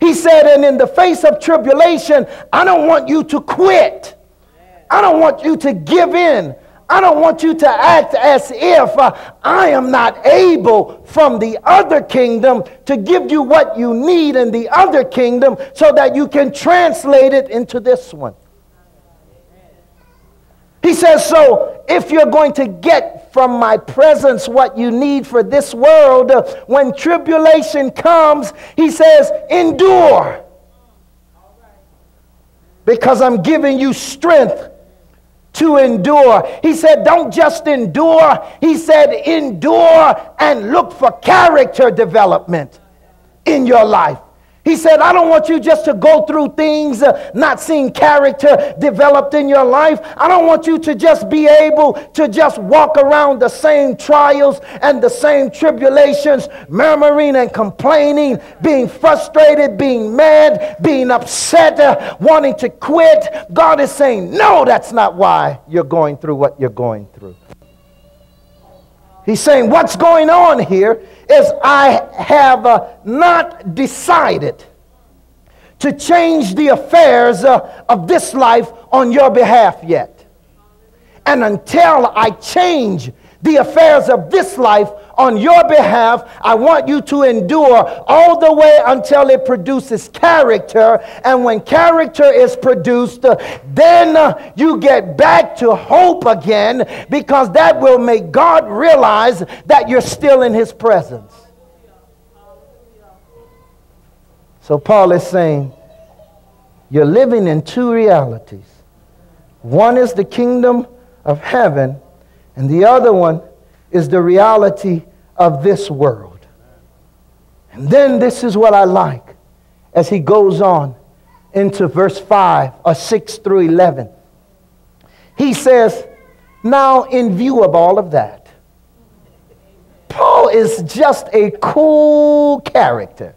He said, and in the face of tribulation, I don't want you to quit. I don't want you to give in. I don't want you to act as if I am not able from the other kingdom to give you what you need in the other kingdom so that you can translate it into this one. He says, so if you're going to get from my presence what you need for this world, when tribulation comes, he says, endure. Because I'm giving you strength to endure. He said, don't just endure. He said, endure and look for character development in your life. He said, I don't want you just to go through things not seeing character developed in your life. I don't want you to just be able to just walk around the same trials and the same tribulations, murmuring and complaining, being frustrated, being mad, being upset, wanting to quit. God is saying, no, that's not why you're going through what you're going through. He's saying what's going on here is I have not decided to change the affairs of this life on your behalf yet. And until I change the affairs of this life on your behalf, I want you to endure all the way until it produces character. And when character is produced, then you get back to hope again, because that will make God realize that you're still in his presence. So Paul is saying, you're living in two realities. One is the kingdom of heaven, and the other one is the reality of this world. And then this is what I like as he goes on into verse 5 or 6 through 11. He says, now in view of all of that, Paul is just a cool character.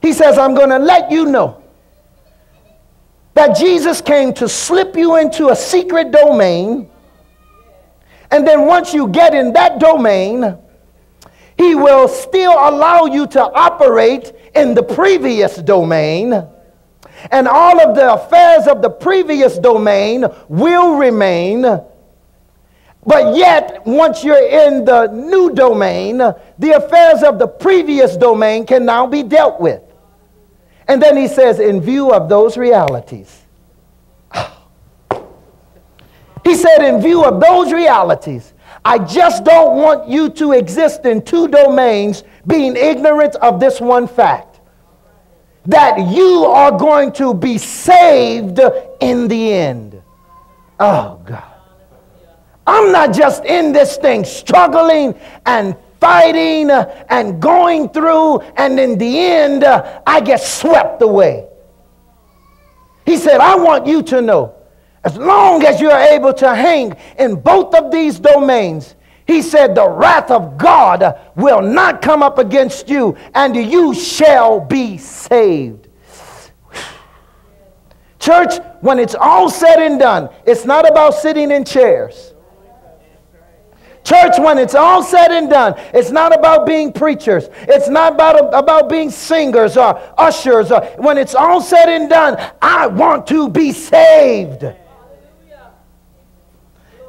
He says, I'm going to let you know that Jesus came to slip you into a secret domain. And then once you get in that domain, he will still allow you to operate in the previous domain. And all of the affairs of the previous domain will remain. But yet, once you're in the new domain, the affairs of the previous domain can now be dealt with. And then he says, in view of those realities, he said, in view of those realities, I just don't want you to exist in two domains, being ignorant of this one fact, that you are going to be saved in the end. Oh, God. I'm not just in this thing struggling and fighting and going through, and in the end, I get swept away. He said, I want you to know, as long as you're able to hang in both of these domains, he said, the wrath of God will not come up against you, and you shall be saved. Church, when it's all said and done, it's not about sitting in chairs. Church, when it's all said and done, it's not about being preachers. It's not about being singers or ushers. When it's all said and done, I want to be saved.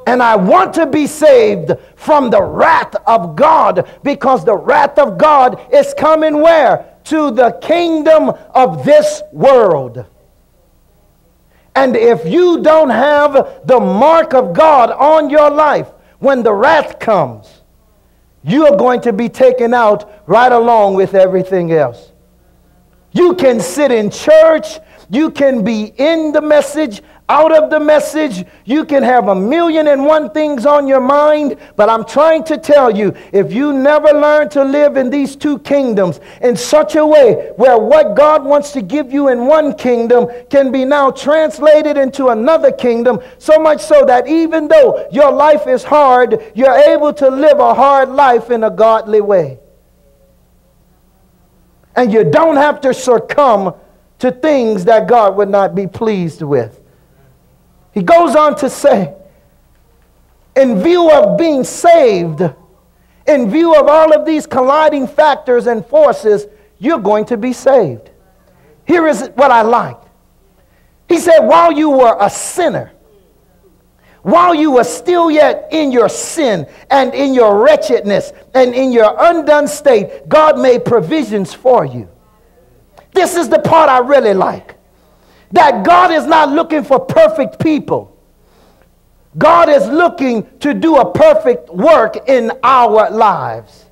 And I want to be saved from the wrath of God, because the wrath of God is coming where? To the kingdom of this world. And if you don't have the mark of God on your life, when the wrath comes, you are going to be taken out right along with everything else. You can sit in church. You can be in the message, out of the message. You can have 1,000,001 things on your mind. But I'm trying to tell you, if you never learn to live in these two kingdoms in such a way where what God wants to give you in one kingdom can be now translated into another kingdom, so much so that even though your life is hard, you're able to live a hard life in a godly way. And you don't have to succumb to things that God would not be pleased with. He goes on to say, in view of being saved, in view of all of these colliding factors and forces, you're going to be saved. Here is what I like. He said, while you were a sinner, while you were still yet in your sin and in your wretchedness and in your undone state, God made provisions for you. This is the part I really like. That God is not looking for perfect people. God is looking to do a perfect work in our lives.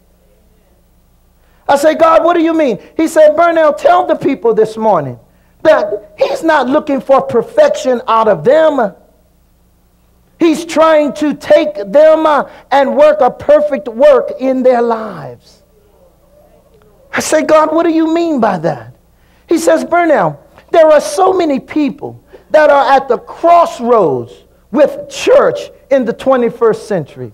I say, God, what do you mean? He said, Burnell, tell the people this morning that he's not looking for perfection out of them. He's trying to take them and work a perfect work in their lives. I say, God, what do you mean by that? He says, Burnell, there are so many people that are at the crossroads with church in the 21st century.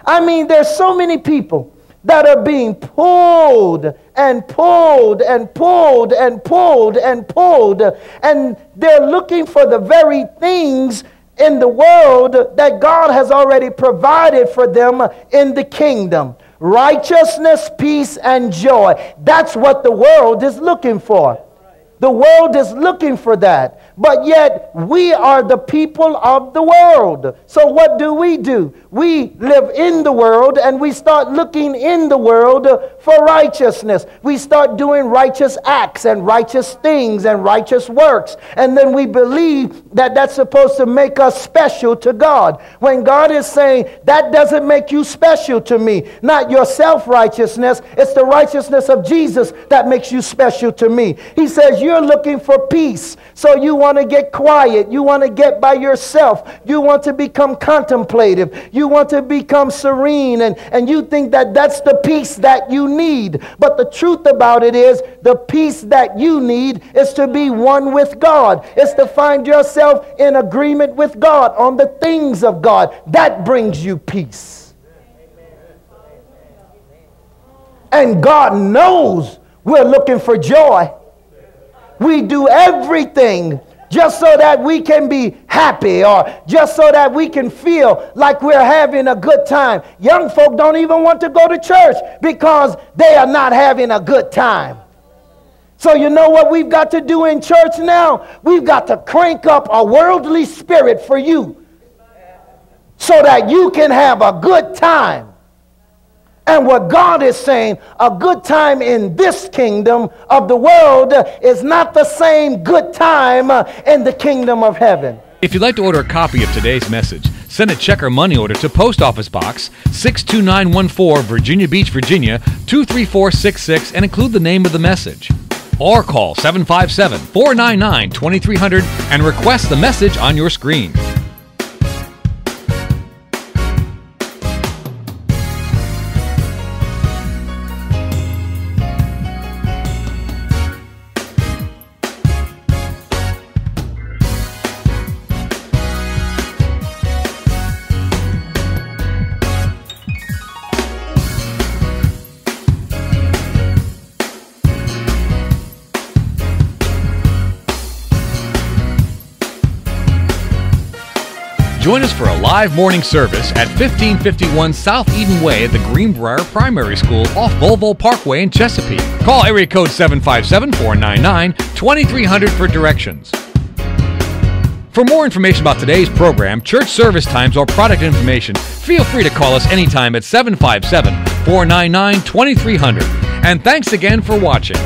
I mean, there's so many people that are being pulled and pulled and pulled and pulled and pulled, and they're looking for the very things in the world that God has already provided for them in the kingdom. Righteousness, peace, and joy. That's what the world is looking for. The world is looking for that. But yet, we are the people of the world. So what do? We live in the world, and we start looking in the world for righteousness. We start doing righteous acts and righteous things and righteous works. And then we believe that that's supposed to make us special to God. When God is saying, that doesn't make you special to me. Not your self-righteousness. It's the righteousness of Jesus that makes you special to me. He says, you're looking for peace. So you want to get quiet. You want to get by yourself. You want to become contemplative. You want to become serene. And you think that that's the peace that you need. But the truth about it is, the peace that you need is to be one with God. It's to find yourself in agreement with God on the things of God. That brings you peace. And God knows we're looking for joy. We do everything just so that we can be happy, or just so that we can feel like we're having a good time. Young folk don't even want to go to church because they are not having a good time. So you know what we've got to do in church now? We've got to crank up a worldly spirit for you so that you can have a good time. And what God is saying, a good time in this kingdom of the world is not the same good time in the kingdom of heaven. If you'd like to order a copy of today's message, send a check or money order to Post Office Box 62914, Virginia Beach, Virginia 23466, and include the name of the message. Or call 757-499-2300 and request the message on your screen. Join us for a live morning service at 1551 South Eden Way at the Greenbrier Primary School off Volvo Parkway in Chesapeake. Call area code 757-499-2300 for directions. For more information about today's program, church service times, or product information, feel free to call us anytime at 757-499-2300. And thanks again for watching.